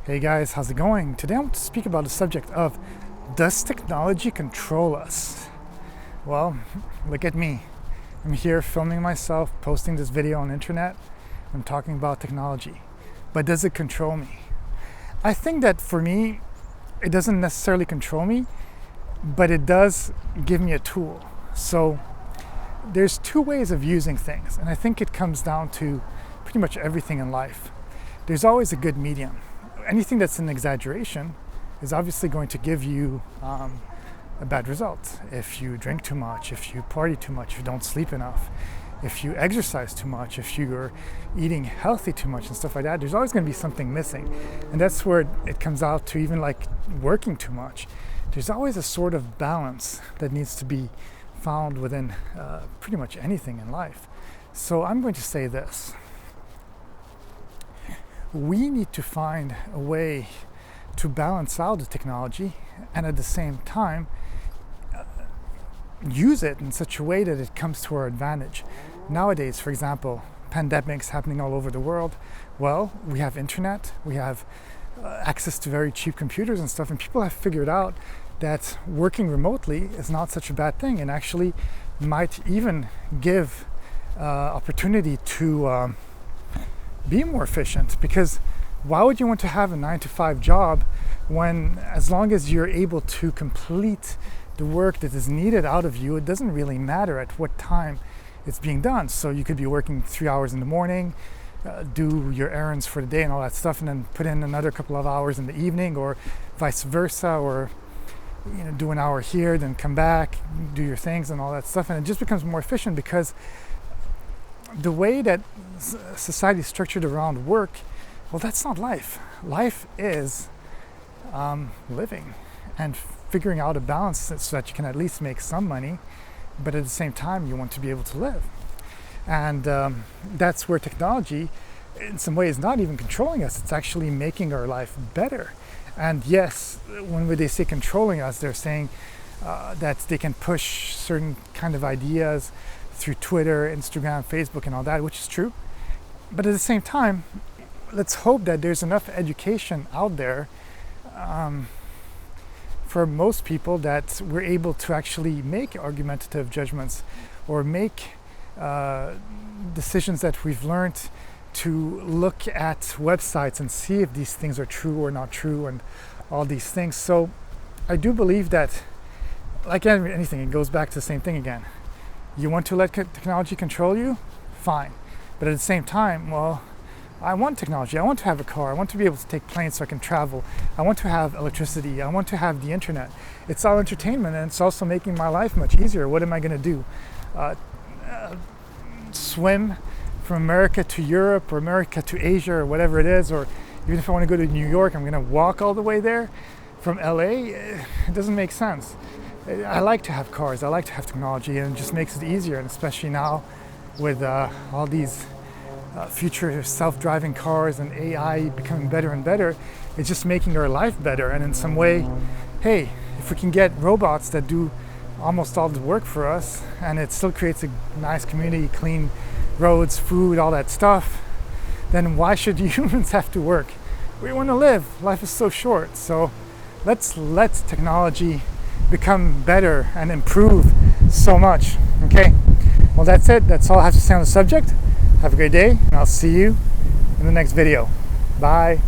Hey guys, how's it going? Today I want to speak about the subject of, does technology control us? Well, look at me. I'm here filming myself, posting this video on the internet. I'm talking about technology. But does it control me? I think that for me, it doesn't necessarily control me, but it does give me a tool. So there's two ways of using things, and I think it comes down to pretty much everything in life. There's always a good medium. Anything that's an exaggeration is obviously going to give you a bad result. If you drink too much, if you party too much, if you don't sleep enough, if you exercise too much, if you're eating healthy too much and stuff like that, there's always going to be something missing. And that's where it comes out to even like working too much. There's always a sort of balance that needs to be found within pretty much anything in life. So I'm going to say this. We need to find a way to balance out the technology and at the same time use it in such a way that it comes to our advantage. Nowadays, for example, pandemics happening all over the world. Well, we have internet, we have access to very cheap computers and stuff, and people have figured out that working remotely is not such a bad thing and actually might even give opportunity to be more efficient. Because why would you want to have a 9-to-5 job when, as long as you're able to complete the work that is needed out of you, it doesn't really matter at what time it's being done. So you could be working 3 hours in the morning, do your errands for the day and all that stuff, and then put in another couple of hours in the evening, or vice versa, or do an hour here, then come back, do your things and all that stuff, and it just becomes more efficient. Because the way that society is structured around work, well, that's not life. Life is living and figuring out a balance so that you can at least make some money, but at the same time you want to be able to live. And that's where technology in some ways is not even controlling us, it's actually making our life better. And yes, when they say controlling us, they're saying that they can push certain kind of ideas through Twitter, Instagram, Facebook and all that, which is true. But at the same time, let's hope that there's enough education out there for most people that we're able to actually make argumentative judgments or make decisions that we've learned to look at websites and see if these things are true or not true and all these things. So I do believe that, like anything, it goes back to the same thing again. You want to let technology control you? Fine. But at the same time, well, I want technology. I want to have a car. I want to be able to take planes so I can travel. I want to have electricity. I want to have the internet. It's all entertainment, and it's also making my life much easier. What am I going to do? Swim from America to Europe or America to Asia or whatever it is, or even if I want to go to New York, I'm going to walk all the way there from LA. It doesn't make sense. I like to have cars, I like to have technology, and it just makes it easier. And especially now with all these future self-driving cars and AI becoming better and better, it's just making our life better. And in some way, hey, if we can get robots that do almost all the work for us and it still creates a nice community, clean roads, food, all that stuff, then why should humans have to work? We want to live. Life is so short. So let's let technology become better and improve so much. Okay, well, that's it. That's all I have to say on the subject. Have a great day, and I'll see you in the next video. Bye.